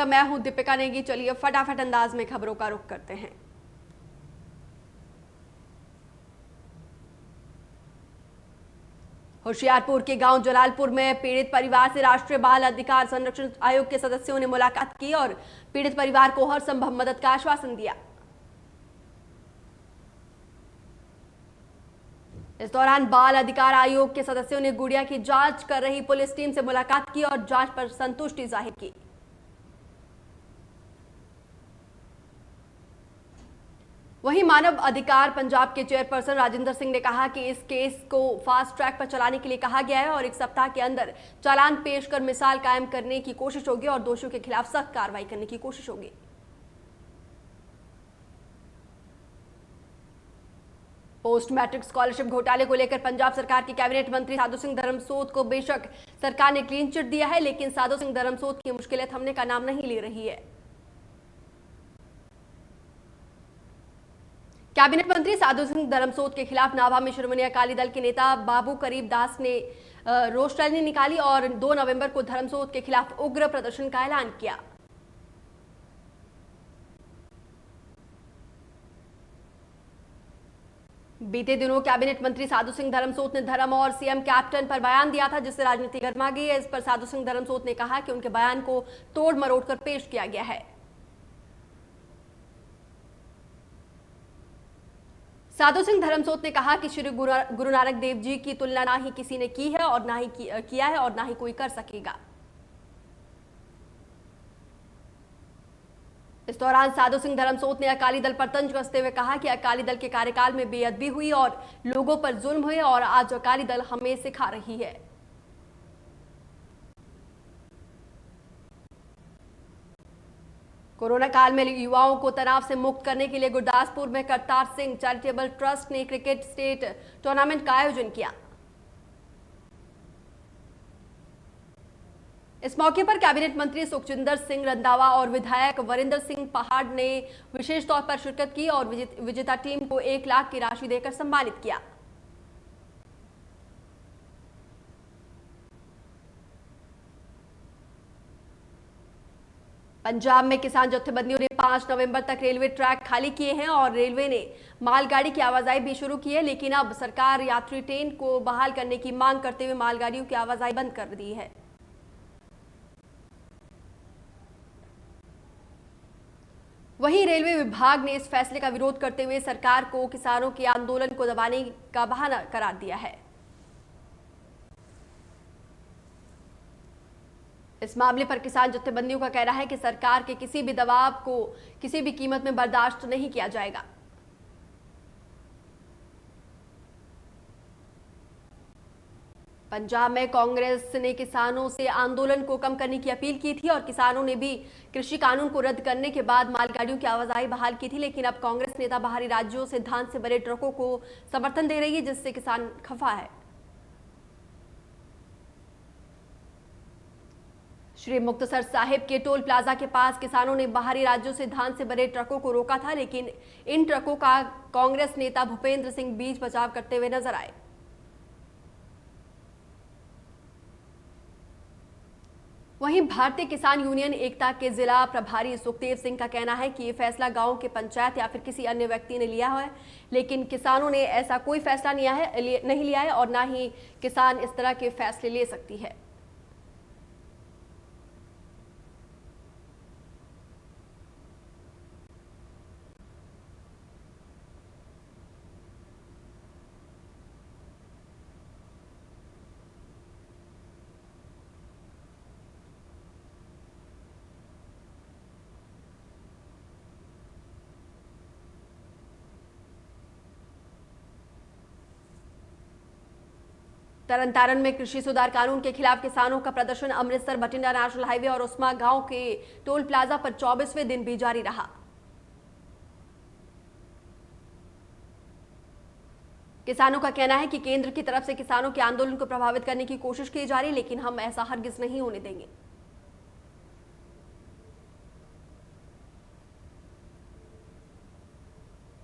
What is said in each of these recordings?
मैं हूं दीपिका नेगी। चलिए फटाफट अंदाज में खबरों का रुख करते हैं। होशियारपुर के गांव जलालपुर में पीड़ित परिवार से राष्ट्रीय बाल अधिकार संरक्षण आयोग के सदस्यों ने मुलाकात की और पीड़ित परिवार को हर संभव मदद का आश्वासन दिया। इस दौरान बाल अधिकार आयोग के सदस्यों ने गुड़िया की जांच कर रही पुलिस टीम से मुलाकात की और जांच पर संतुष्टि जाहिर की। वहीं मानव अधिकार पंजाब के चेयरपर्सन राजिंदर सिंह ने कहा कि इस केस को फास्ट ट्रैक पर चलाने के लिए कहा गया है और एक सप्ताह के अंदर चालान पेश कर मिसाल कायम करने की कोशिश होगी और दोषियों के खिलाफ सख्त कार्रवाई करने की कोशिश होगी। पोस्ट मैट्रिक स्कॉलरशिप घोटाले को लेकर पंजाब सरकार के कैबिनेट मंत्री साधु सिंह धर्मसोत को बेशक सरकार ने क्लीन चिट दिया है, लेकिन साधु सिंह धर्मसोत की मुश्किलें थमने का नाम नहीं ले रही है। कैबिनेट मंत्री साधु सिंह धर्मसोत के खिलाफ नाभा में शिरोमणि अकाली दल के नेता बाबू करीब दास ने रोष रैली निकाली और 2 नवंबर को धर्मसोत के खिलाफ उग्र प्रदर्शन का ऐलान किया। बीते दिनों कैबिनेट मंत्री साधु सिंह धर्मसोत ने धर्म और सीएम कैप्टन पर बयान दिया था, जिससे राजनीति गर्मा गई है। इस पर साधु सिंह धर्मसोत ने कहा कि उनके बयान को तोड़ मरोड़ कर पेश किया गया है। साधु सिंह धर्मसोत ने कहा कि श्री गुरु नानक देव जी की तुलना ना ही किसी ने की है और ना ही किया है और ना ही कोई कर सकेगा। इस दौरान साधु सिंह धर्मसोत ने अकाली दल पर तंज कसते हुए कहा कि अकाली दल के कार्यकाल में बेअदबी हुई और लोगों पर जुल्म हुए और आज अकाली दल हमें सिखा रही है। कोरोना काल में युवाओं को तनाव से मुक्त करने के लिए गुरदासपुर में करतार सिंह चैरिटेबल ट्रस्ट ने क्रिकेट स्टेट टूर्नामेंट का आयोजन किया। इस मौके पर कैबिनेट मंत्री सुखजिंदर सिंह रंधावा और विधायक वरिंदर सिंह पहाड़ ने विशेष तौर पर शिरकत की और विजेता टीम को 1 लाख की राशि देकर सम्मानित किया। पंजाब में किसान जत्थेबंदियों ने 5 नवंबर तक रेलवे ट्रैक खाली किए हैं और रेलवे ने मालगाड़ी की आवाजाही भी शुरू की है, लेकिन अब सरकार यात्री ट्रेन को बहाल करने की मांग करते हुए मालगाड़ियों की आवाजाही बंद कर दी है। वहीं रेलवे विभाग ने इस फैसले का विरोध करते हुए सरकार को किसानों के आंदोलन को दबाने का बहाना करार दिया है। इस मामले पर किसान जत्थेबंदियों का कहना है कि सरकार के किसी भी दबाव को किसी भी कीमत में बर्दाश्त नहीं किया जाएगा। पंजाब में कांग्रेस ने किसानों से आंदोलन को कम करने की अपील की थी और किसानों ने भी कृषि कानून को रद्द करने के बाद मालगाड़ियों की आवाजाही बहाल की थी, लेकिन अब कांग्रेस नेता बाहरी राज्यों से धान से भरे ट्रकों को समर्थन दे रही है, जिससे किसान खफा है। श्री मुक्तसर साहिब के टोल प्लाजा के पास किसानों ने बाहरी राज्यों से धान से भरे ट्रकों को रोका था, लेकिन इन ट्रकों का कांग्रेस नेता भूपेंद्र सिंह बीच बचाव करते हुए नजर आए। वहीं भारतीय किसान यूनियन एकता के जिला प्रभारी सुखदेव सिंह का कहना है कि ये फैसला गांव के पंचायत या फिर किसी अन्य व्यक्ति ने लिया है, लेकिन किसानों ने ऐसा कोई फैसला नहीं लिया है और ना ही किसान इस तरह के फैसले ले सकती है। तरनतारन में कृषि सुधार कानून के खिलाफ किसानों का प्रदर्शन अमृतसर बठिंडा नेशनल हाईवे और उस्मा गांव के टोल प्लाजा पर 24वें दिन भी जारी रहा। किसानों का कहना है कि केंद्र की तरफ से किसानों के आंदोलन को प्रभावित करने की कोशिश की जा रही है, लेकिन हम ऐसा हरगिज नहीं होने देंगे।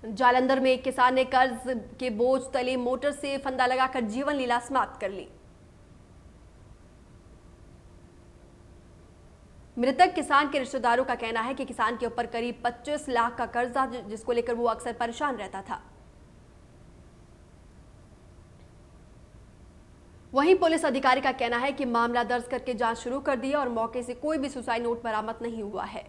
जालंधर में एक किसान ने कर्ज के बोझ तले मोटर से फंदा लगाकर जीवन लीला समाप्त कर ली। मृतक किसान के रिश्तेदारों का कहना है कि किसान के ऊपर करीब 25 लाख का कर्ज था, जिसको लेकर वो अक्सर परेशान रहता था। वहीं पुलिस अधिकारी का कहना है कि मामला दर्ज करके जांच शुरू कर दी है और मौके से कोई भी सुसाइड नोट बरामद नहीं हुआ है।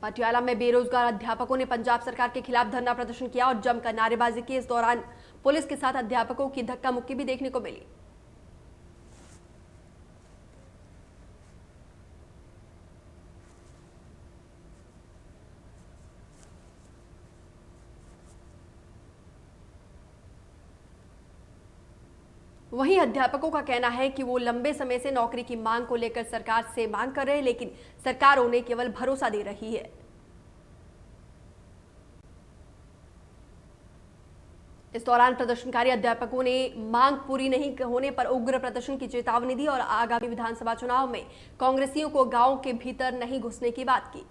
पटियाला में बेरोजगार अध्यापकों ने पंजाब सरकार के खिलाफ धरना प्रदर्शन किया और जमकर नारेबाजी की। इस दौरान पुलिस के साथ अध्यापकों की धक्का मुक्की भी देखने को मिली। वहीं अध्यापकों का कहना है कि वो लंबे समय से नौकरी की मांग को लेकर सरकार से मांग कर रहे हैं, लेकिन सरकार उन्हें केवल भरोसा दे रही है। इस दौरान प्रदर्शनकारी अध्यापकों ने मांग पूरी नहीं होने पर उग्र प्रदर्शन की चेतावनी दी और आगामी विधानसभा चुनाव में कांग्रेसियों को गांव के भीतर नहीं घुसने की बात की।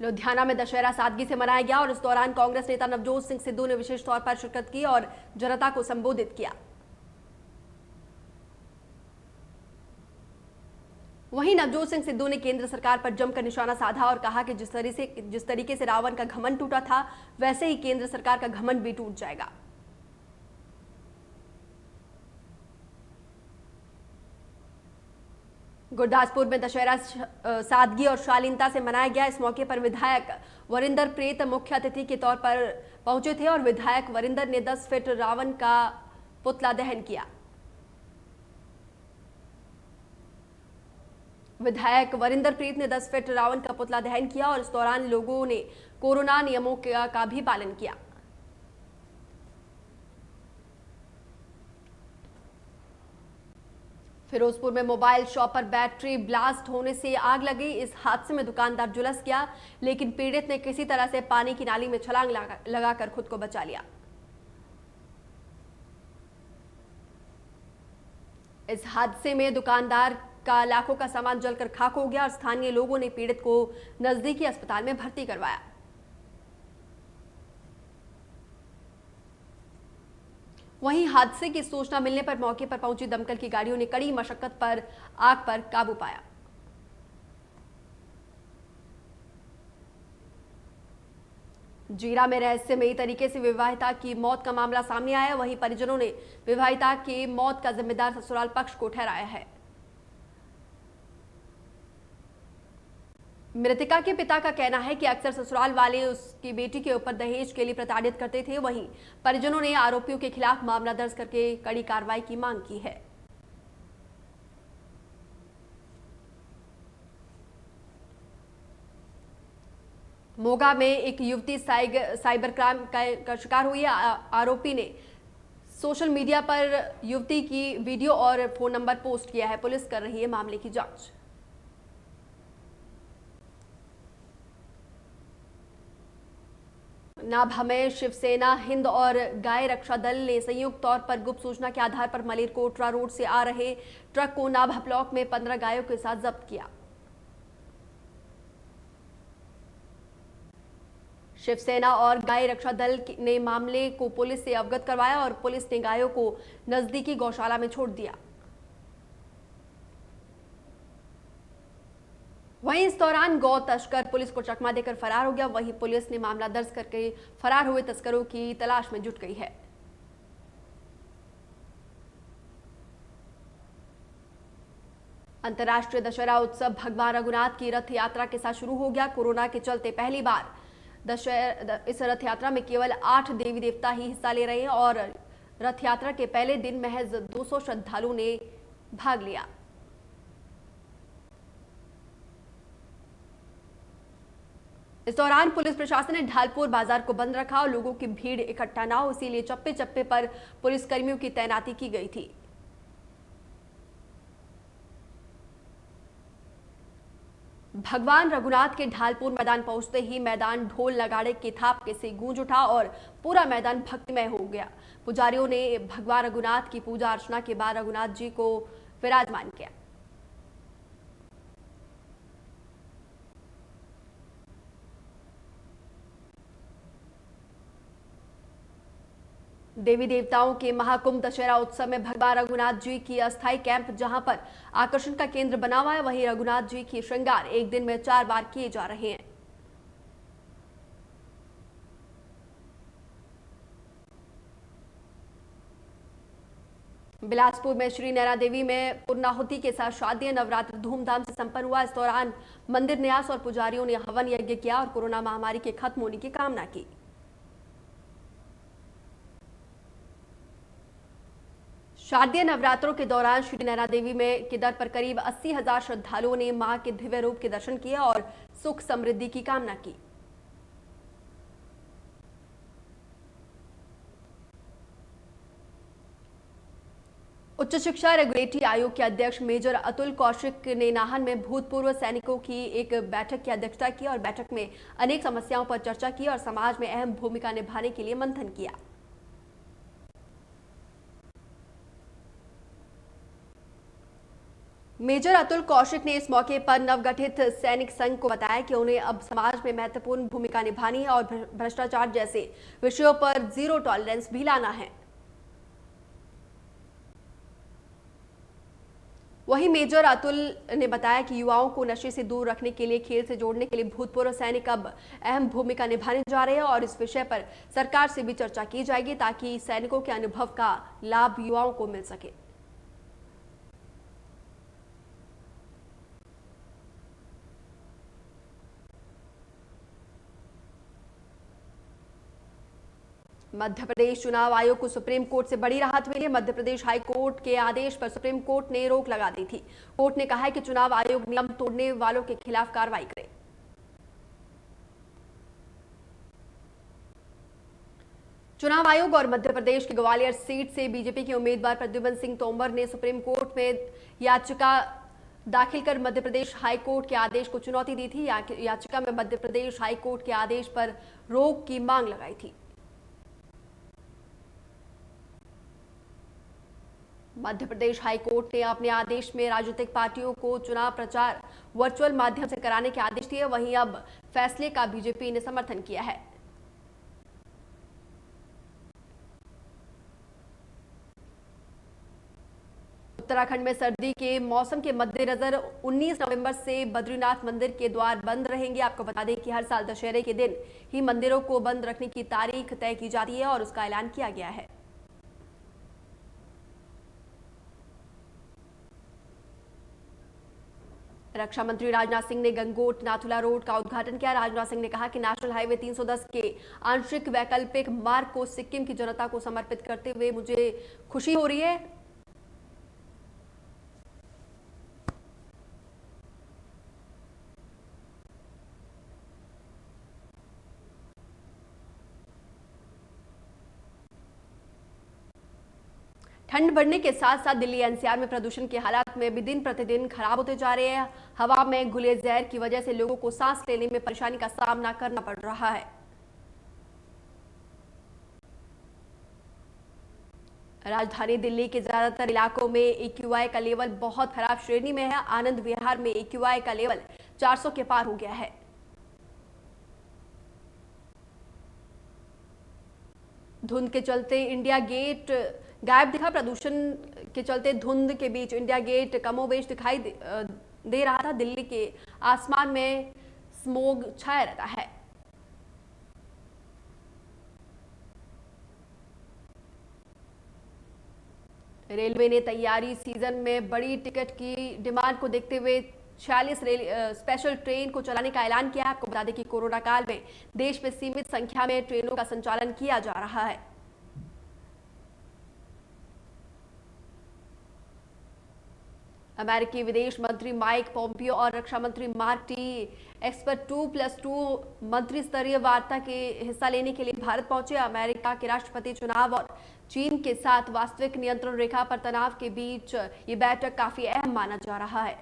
लुधियाना में दशहरा सादगी से मनाया गया और इस दौरान कांग्रेस नेता नवजोत सिंह सिद्धू ने विशेष तौर पर शिरकत की और जनता को संबोधित किया। वहीं नवजोत सिंह सिद्धू ने केंद्र सरकार पर जमकर निशाना साधा और कहा कि जिस तरीके से रावण का घमंड टूटा था, वैसे ही केंद्र सरकार का घमंड भी टूट जाएगा। गुरदासपुर में दशहरा सादगी और शालीनता से मनाया गया। इस मौके पर विधायक वरिंदर प्रेत मुख्य अतिथि के तौर पर पहुंचे थे और विधायक वरिंदर ने 10 फीट रावण का पुतला दहन किया। विधायक वरिंदर प्रीत ने 10 फीट रावण का पुतला दहन किया और इस दौरान लोगों ने कोरोना नियमों का भी पालन किया। फिरोजपुर में मोबाइल शॉप पर बैटरी ब्लास्ट होने से आग लगी। इस हादसे में दुकानदार झुलस गया, लेकिन पीड़ित ने किसी तरह से पानी की नाली में छलांग लगाकर खुद को बचा लिया। इस हादसे में दुकानदार का लाखों का सामान जलकर खाक हो गया और स्थानीय लोगों ने पीड़ित को नजदीकी अस्पताल में भर्ती करवाया। वहीं हादसे की सूचना मिलने पर मौके पर पहुंची दमकल की गाड़ियों ने कड़ी मशक्कत पर आग पर काबू पाया। जीरा में रहस्यमयी तरीके से विवाहिता की मौत का मामला सामने आया। वहीं परिजनों ने विवाहिता की मौत का जिम्मेदार ससुराल पक्ष को ठहराया है। मृतका के पिता का कहना है कि अक्सर ससुराल वाले उसकी बेटी के ऊपर दहेज के लिए प्रताड़ित करते थे। वहीं परिजनों ने आरोपियों के खिलाफ मामला दर्ज करके कड़ी कार्रवाई की मांग की है। मोगा में एक युवती साइबर क्राइम का शिकार हुई है। आरोपी ने सोशल मीडिया पर युवती की वीडियो और फोन नंबर पोस्ट किया है। पुलिस कर रही है मामले की जांच। नाभा में शिवसेना, हिंद और गाय रक्षा दल ने संयुक्त तौर पर गुप्त सूचना के आधार पर मलेरकोटरा रोड से आ रहे ट्रक को नाभा ब्लॉक में 15 गायों के साथ जब्त किया। शिवसेना और गाय रक्षा दल ने मामले को पुलिस से अवगत करवाया और पुलिस ने गायों को नजदीकी गौशाला में छोड़ दिया। वहीं इस दौरान गौ तस्कर पुलिस को चकमा देकर फरार हो गया। वहीं पुलिस ने मामला दर्ज करके फरार हुए तस्करों की तलाश में जुट गई है। अंतर्राष्ट्रीय दशहरा उत्सव भगवान रघुनाथ की रथ यात्रा के साथ शुरू हो गया। कोरोना के चलते पहली बार इस रथ यात्रा में केवल 8 देवी देवता ही हिस्सा ले रहे हैं और रथ यात्रा के पहले दिन महज 200 श्रद्धालुओं ने भाग लिया। इस दौरान पुलिस प्रशासन ने ढालपुर बाजार को बंद रखा और लोगों की भीड़ इकट्ठा ना हो, इसीलिए चप्पे चप्पे पर पुलिसकर्मियों की तैनाती की गई थी। भगवान रघुनाथ के ढालपुर मैदान पहुंचते ही मैदान ढोल नगाड़े की थाप से गूंज उठा और पूरा मैदान भक्तिमय हो गया। पुजारियों ने भगवान रघुनाथ की पूजा अर्चना के बाद रघुनाथ जी को विराजमान किया। देवी देवताओं के महाकुंभ दशहरा उत्सव में भगवान रघुनाथ जी की अस्थायी कैंप जहां पर आकर्षण का केंद्र बना हुआ है, वहीं रघुनाथ जी की श्रृंगार एक दिन में 4 बार किए जा रहे हैं। बिलासपुर में श्री नैना देवी में पूर्णाहुति के साथ शादी नवरात्र धूमधाम से संपन्न हुआ। इस दौरान मंदिर न्यास और पुजारियों ने हवन यज्ञ किया और कोरोना महामारी के खत्म होने की कामना की। शारदीय नवरात्रों के दौरान श्री नैना देवी में के दर पर करीब 80,000 श्रद्धालुओं ने मां के दिव्य रूप के दर्शन किए और सुख समृद्धि की कामना की। उच्च शिक्षा रेगुलेटरी आयोग के अध्यक्ष मेजर अतुल कौशिक ने नाहन में भूतपूर्व सैनिकों की एक बैठक की अध्यक्षता की और बैठक में अनेक समस्याओं पर चर्चा की और समाज में अहम भूमिका निभाने के लिए मंथन किया। मेजर अतुल कौशिक ने इस मौके पर नवगठित सैनिक संघ को बताया कि उन्हें अब समाज में महत्वपूर्ण भूमिका निभानी है और भ्रष्टाचार जैसे विषयों पर जीरो टॉलरेंस भी लाना है। वहीं मेजर अतुल ने बताया कि युवाओं को नशे से दूर रखने के लिए खेल से जोड़ने के लिए भूतपूर्व सैनिक अब अहम भूमिका निभाने जा रहे हैं और इस विषय पर सरकार से भी चर्चा की जाएगी ताकि सैनिकों के अनुभव का लाभ युवाओं को मिल सके। मध्य प्रदेश चुनाव आयोग को सुप्रीम कोर्ट से बड़ी राहत मिली है। मध्य प्रदेश हाई कोर्ट के आदेश पर सुप्रीम कोर्ट ने रोक लगा दी थी। कोर्ट ने कहा है कि चुनाव आयोग नियम तोड़ने वालों के खिलाफ कार्रवाई करे। चुनाव आयोग और मध्य प्रदेश की ग्वालियर सीट से बीजेपी के उम्मीदवार प्रद्युम्न सिंह तोमर ने सुप्रीम कोर्ट में याचिका दाखिल कर मध्य प्रदेश हाई कोर्ट के आदेश को चुनौती दी थी। याचिका में मध्य प्रदेश हाई कोर्ट के आदेश पर रोक की मांग लगाई थी। मध्य प्रदेश हाई कोर्ट ने अपने आदेश में राजनीतिक पार्टियों को चुनाव प्रचार वर्चुअल माध्यम से कराने के आदेश दिए। वहीं अब फैसले का बीजेपी ने समर्थन किया है। उत्तराखंड में सर्दी के मौसम के मद्देनजर 19 नवंबर से बद्रीनाथ मंदिर के द्वार बंद रहेंगे। आपको बता दें कि हर साल दशहरे के दिन ही मंदिरों को बंद रखने की तारीख तय की जाती है और उसका ऐलान किया गया है। रक्षा मंत्री राजनाथ सिंह ने गंगोट नाथुला रोड का उद्घाटन किया। राजनाथ सिंह ने कहा कि नेशनल हाईवे 310 के आंशिक वैकल्पिक मार्ग को सिक्किम की जनता को समर्पित करते हुए मुझे खुशी हो रही है। ठंड बढ़ने के साथ साथ दिल्ली एनसीआर में प्रदूषण के हालात में भी दिन प्रतिदिन खराब होते जा रहे हैं। हवा में घुले जहर की वजह से लोगों को सांस लेने में परेशानी का सामना करना पड़ रहा है। राजधानी दिल्ली के ज्यादातर इलाकों में AQI का लेवल बहुत खराब श्रेणी में है। आनंद विहार में AQI का लेवल 400 के पार हो गया है। धुंध के चलते इंडिया गेट गायब दिखा। प्रदूषण के चलते धुंध के बीच इंडिया गेट कमोबेश दिखाई दे रहा था। दिल्ली के आसमान में स्मोग छाया रहता है। रेलवे ने तैयारी सीजन में बड़ी टिकट की डिमांड को देखते हुए 46 स्पेशल ट्रेन को चलाने का ऐलान किया। आपको बता दें कि कोरोना काल में देश में सीमित संख्या में ट्रेनों का संचालन किया जा रहा है। अमेरिकी विदेश मंत्री माइक पोम्पियो और रक्षा मंत्री मार्क टी एक्सपर 2+2 मंत्री स्तरीय वार्ता के हिस्सा लेने के लिए भारत पहुंचे। अमेरिका के राष्ट्रपति चुनाव और चीन के साथ वास्तविक नियंत्रण रेखा पर तनाव के बीच ये बैठक काफी अहम माना जा रहा है।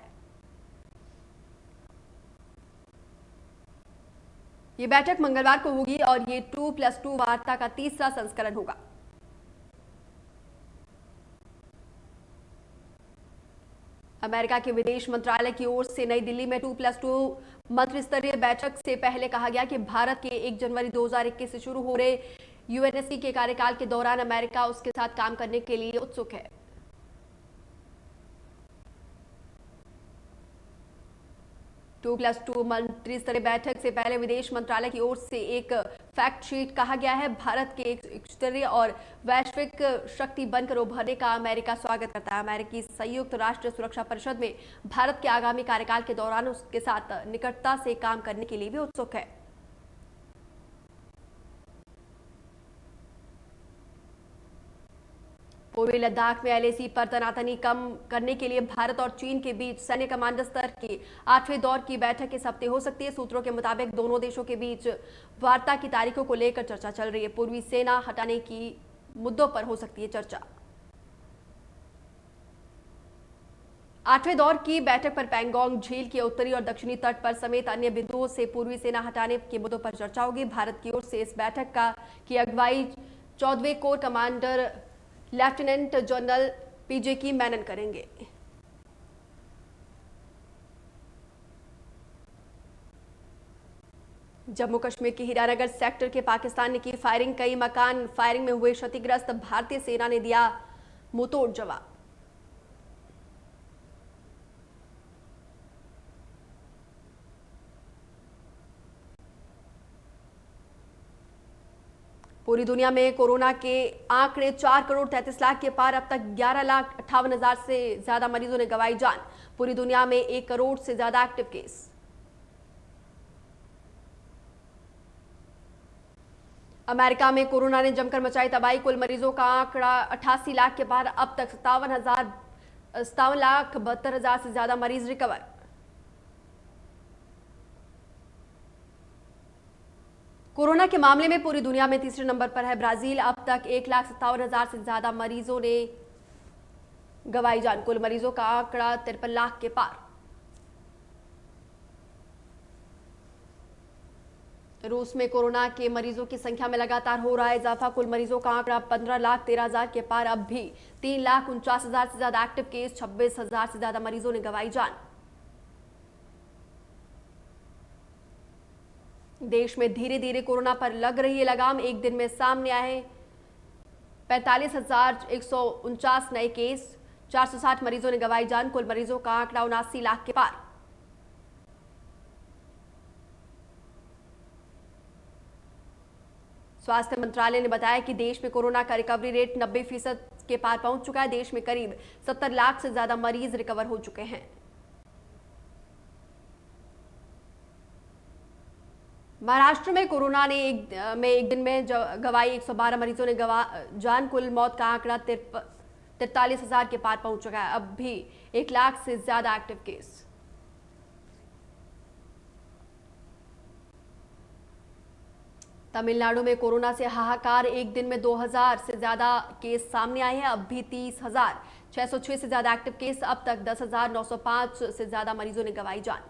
ये बैठक मंगलवार को होगी और ये 2+2 वार्ता का तीसरा संस्करण होगा। अमेरिका के विदेश मंत्रालय की ओर से नई दिल्ली में 2+2 मंत्री स्तरीय बैठक से पहले कहा गया कि भारत के 1 जनवरी 2021 से शुरू हो रहे यूएनएससी के कार्यकाल के दौरान अमेरिका उसके साथ काम करने के लिए उत्सुक है। 2+2 मंत्री स्तरीय बैठक से पहले विदेश मंत्रालय की ओर से एक फैक्ट शीट कहा गया है, भारत के एक स्तरीय और वैश्विक शक्ति बनकर उभरने का अमेरिका स्वागत करता है। अमेरिकी संयुक्त राष्ट्र सुरक्षा परिषद में भारत के आगामी कार्यकाल के दौरान उसके साथ निकटता से काम करने के लिए भी उत्सुक है। पूर्वी लद्दाख में एलएसी पर तनातनी कम करने के लिए भारत और चीन के बीच सैन्य कमांडर स्तर के 8वें दौर की बैठक इस हफ्ते हो सकती है। सूत्रों के मुताबिक दोनों देशों के बीच वार्ता की तारीखों को लेकर चर्चा चल रही है। पूर्वी सेना हटाने की मुद्दों पर हो सकती है चर्चा। 8वें दौर की बैठक पर पैंगोंग झील के उत्तरी और दक्षिणी तट पर समेत अन्य बिंदुओं से पूर्वी सेना हटाने के मुद्दों पर चर्चा होगी। भारत की ओर से इस बैठक की अगुवाई 14वें कोर कमांडर लेफ्टिनेंट जनरल पीजे मैनन करेंगे। जम्मू कश्मीर के हीरानगर सेक्टर के पाकिस्तान ने की फायरिंग, कई मकान फायरिंग में हुए क्षतिग्रस्त, भारतीय सेना ने दिया मुंहतोड़ जवाब। पूरी दुनिया में कोरोना के आंकड़े 4 करोड़ 33 लाख के पार, अब तक 11,58,000 से ज्यादा मरीजों ने गंवाई जान। पूरी दुनिया में 1 करोड़ से ज्यादा एक्टिव केस। अमेरिका में कोरोना ने जमकर मचाई तबाही, कुल मरीजों का आंकड़ा 88 लाख के पार, अब तक 57,72,000 से ज्यादा मरीज रिकवर। कोरोना के मामले में पूरी दुनिया में तीसरे नंबर पर है ब्राजील, अब तक 1,57,000 से ज्यादा मरीजों ने गंवाई जान। कुल मरीजों का आंकड़ा 53 लाख के पार। रूस में कोरोना के मरीजों की संख्या में लगातार हो रहा है इजाफा, कुल मरीजों का आंकड़ा 15,13,000 के पार, अब भी 3,49,000 से ज्यादा एक्टिव केस, 26,000 से ज्यादा मरीजों ने गंवाई जान। देश में धीरे धीरे कोरोना पर लग रही है लगाम, एक दिन में सामने आए 45,149 नए केस, 460 मरीजों ने गंवाई जान। कुल मरीजों का आंकड़ा 79 लाख के पार। स्वास्थ्य मंत्रालय ने बताया कि देश में कोरोना का रिकवरी रेट 90% के पार पहुंच चुका है। देश में करीब 70 लाख से ज्यादा मरीज रिकवर हो चुके हैं। महाराष्ट्र में कोरोना ने एक दिन में गंवाई 112 मरीजों ने जान। कुल मौत का आंकड़ा 43,000 के पार पहुंच चुका है, अब भी 1 लाख से ज्यादा एक्टिव केस। तमिलनाडु में कोरोना से हाहाकार, एक दिन में 2,000 से ज्यादा केस सामने आए हैं, अब भी 30,606 से ज्यादा एक्टिव केस, अब तक 10,905 से ज्यादा मरीजों ने गंवाई जान।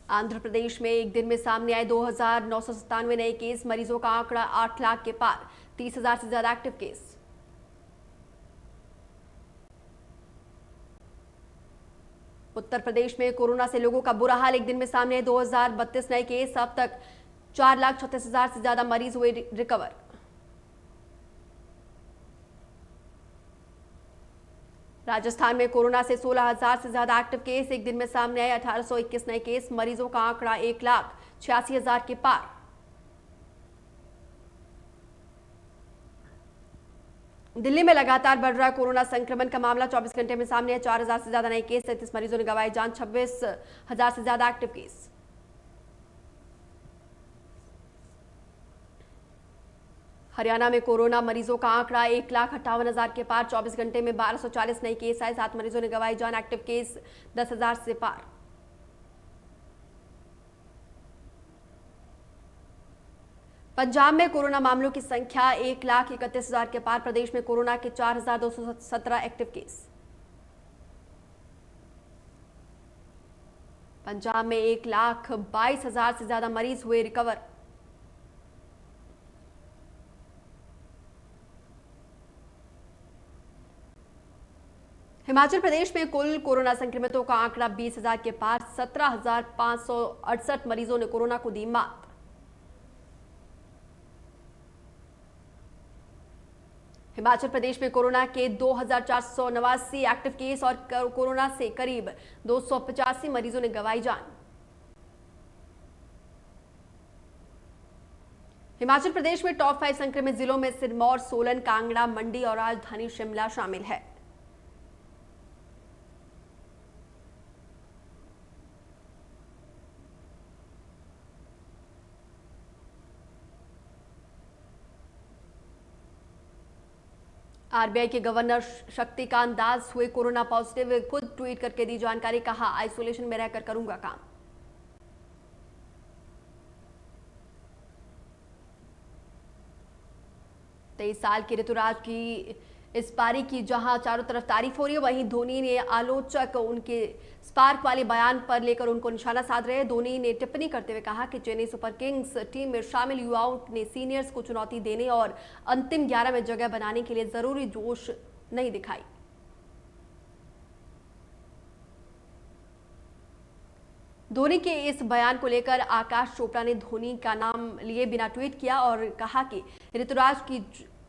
आंध्र प्रदेश में एक दिन में सामने आए 2,997 नए केस, मरीजों का आंकड़ा 8 लाख के पार, 30,000 से ज्यादा एक्टिव केस। उत्तर प्रदेश में कोरोना से लोगों का बुरा हाल, एक दिन में सामने आए 2,032 नए केस, अब तक 4,36,000 से ज्यादा मरीज हुए रिकवर। राजस्थान में कोरोना से 16,000 से ज्यादा एक्टिव केस, एक दिन में सामने आए 1,821 नए केस, मरीजों का आंकड़ा 1,86,000 के पार। दिल्ली में लगातार बढ़ रहा कोरोना संक्रमण का मामला, 24 घंटे में सामने आए 4,000 से ज्यादा नए केस, 33 मरीजों ने गंवाई जान, 26,000 से ज्यादा एक्टिव केस। हरियाणा में कोरोना मरीजों का आंकड़ा 1,58,000 के पार, 24 घंटे में 1,240 नए केस आए, 7 मरीजों ने गंवाई जान, एक्टिव केस 10,000 से पार। पंजाब में कोरोना मामलों की संख्या 1,31,000 के पार, प्रदेश में कोरोना के 4,217 एक्टिव केस। पंजाब में 1,22,000 से ज्यादा मरीज हुए रिकवर। हिमाचल प्रदेश में कुल कोरोना संक्रमितों का आंकड़ा 20,000 के पार। 17,568 मरीजों ने कोरोना को दी मात। हिमाचल प्रदेश में कोरोना के 2,489 एक्टिव केस और कोरोना से करीब 285 मरीजों ने गंवाई जान। हिमाचल प्रदेश में टॉप 5 संक्रमित जिलों में सिरमौर, सोलन, कांगड़ा, मंडी और राजधानी शिमला शामिल है। आरबीआई के गवर्नर शक्तिकांत दास हुए कोरोना पॉजिटिव। खुद ट्वीट करके दी जानकारी, कहा आइसोलेशन में रहकर करूंगा काम। तेईस साल के ऋतुराज की इस पारी की जहां चारों तरफ तारीफ हो रही है, वहीं धोनी ने आलोचक उनके स्पार्क वाले बयान पर लेकर उनको निशाना साध रहे हैं। धोनी ने टिप्पणी करते हुए कहा कि चेन्नई सुपर किंग्स टीम में शामिल युवाओं ने सीनियर्स को चुनौती देने और अंतिम 11 में जगह बनाने के लिए जरूरी जोश नहीं दिखाई। धोनी के इस बयान को लेकर आकाश चोपड़ा ने धोनी का नाम लिए बिना ट्वीट किया और कहा कि ऋतुराज की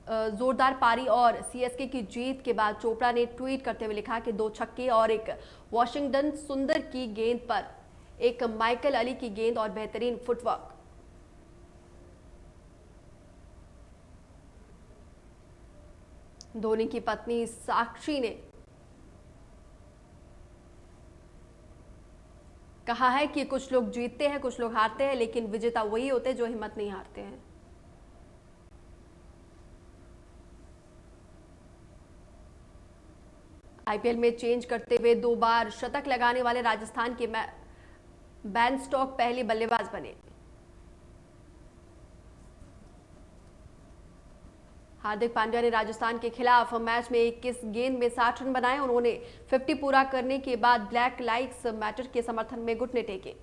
जोरदार पारी और सीएसके की जीत के बाद चोपड़ा ने ट्वीट करते हुए लिखा कि 2 छक्के और एक वॉशिंगटन सुंदर की गेंद पर एक माइकल अली की गेंद और बेहतरीन फुटवर्क। धोनी की पत्नी साक्षी ने कहा है कि कुछ लोग जीतते हैं, कुछ लोग हारते हैं, लेकिन विजेता वही होते हैं जो हिम्मत नहीं हारते हैं। आईपीएल में चेंज करते हुए 2 बार शतक लगाने वाले राजस्थान के बेन स्टोक्स पहले बल्लेबाज बने। हार्दिक पांड्या ने राजस्थान के खिलाफ मैच में 21 गेंद में 60 रन बनाए। उन्होंने 50 पूरा करने के बाद ब्लैक लाइव्स मैटर के समर्थन में घुटने टेके।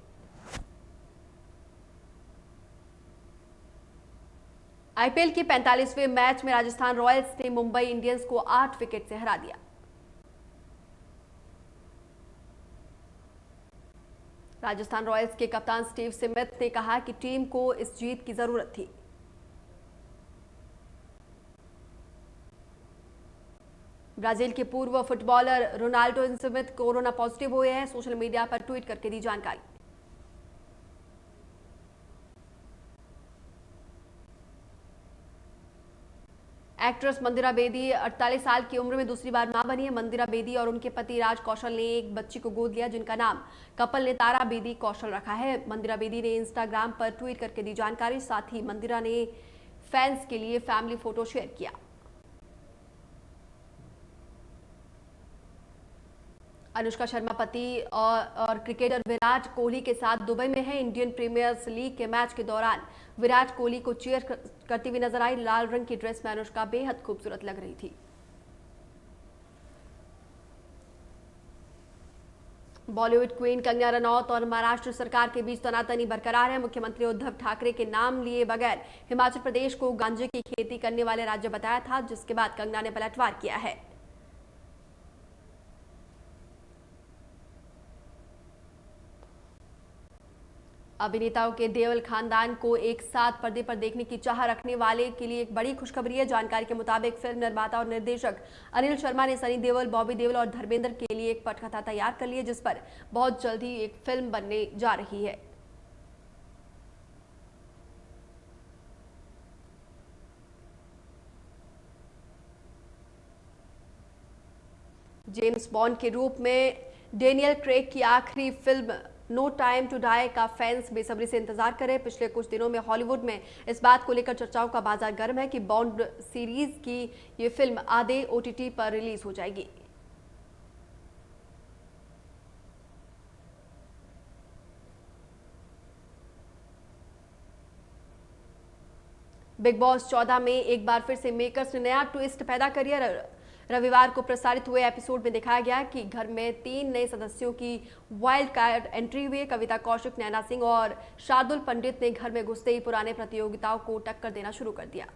आईपीएल के 45वें मैच में राजस्थान रॉयल्स ने मुंबई इंडियंस को 8 विकेट से हरा दिया। राजस्थान रॉयल्स के कप्तान स्टीव स्मिथ ने कहा कि टीम को इस जीत की जरूरत थी। ब्राजील के पूर्व footballer Ronaldo Smith corona positive हुए हैं। सोशल मीडिया पर ट्वीट करके दी जानकारी। एक्ट्रेस मंदिरा बेदी 48 साल की उम्र में दूसरी बार मां बनी है। मंदिरा बेदी और उनके पति राज कौशल ने एक बच्ची को गोद लिया, जिनका नाम कपल ने तारा बेदी कौशल रखा है। मंदिरा बेदी ने इंस्टाग्राम पर ट्वीट करके दी जानकारी। साथ ही मंदिरा ने फैंस के लिए फैमिली फोटो शेयर किया। अनुष्का शर्मा पति और क्रिकेटर विराट कोहली के साथ दुबई में है। इंडियन प्रीमियर लीग के मैच के दौरान विराट कोहली को चीयर करती हुई नजर आई। लाल रंग की ड्रेस में अनुष्का बेहद खूबसूरत लग रही थी। बॉलीवुड क्वीन कंगना रनौत और महाराष्ट्र सरकार के बीच तनातनी बरकरार है। मुख्यमंत्री उद्धव ठाकरे के नाम लिए बगैर हिमाचल प्रदेश को गांजे की खेती करने वाले राज्य बताया था, जिसके बाद कंगना ने पलटवार किया है। अभिनेताओं के देओल खानदान को एक साथ पर्दे पर देखने की चाह रखने वाले के लिए एक बड़ी खुशखबरी है। जानकारी के मुताबिक फिल्म निर्माता और निर्देशक अनिल शर्मा ने सनी देओल, बॉबी देओल और धर्मेंद्र के लिए एक पटकथा तैयार कर ली है, जिस पर बहुत जल्द ही एक फिल्म बनने जा रही है। जेम्स बॉन्ड के रूप में डेनियल क्रेग की आखिरी film No Time to Die का फैंस बेसब्री से इंतजार करें। पिछले कुछ दिनों में हॉलीवुड में इस बात को लेकर चर्चाओं का बाजार गर्म है कि बॉन्ड सीरीज की ये फिल्म आधे ओटीटी पर रिलीज हो जाएगी। बिग बॉस 14 में एक बार फिर से मेकर्स ने नया ट्विस्ट पैदा कर दिया। रविवार को प्रसारित हुए एपिसोड में दिखाया गया कि घर में 3 नए सदस्यों की वाइल्ड कार्ड एंट्री हुई। कविता कौशिक, नैना सिंह और शार्दुल पंडित ने घर में घुसते ही पुराने प्रतियोगिताओं को टक्कर देना शुरू कर दिया।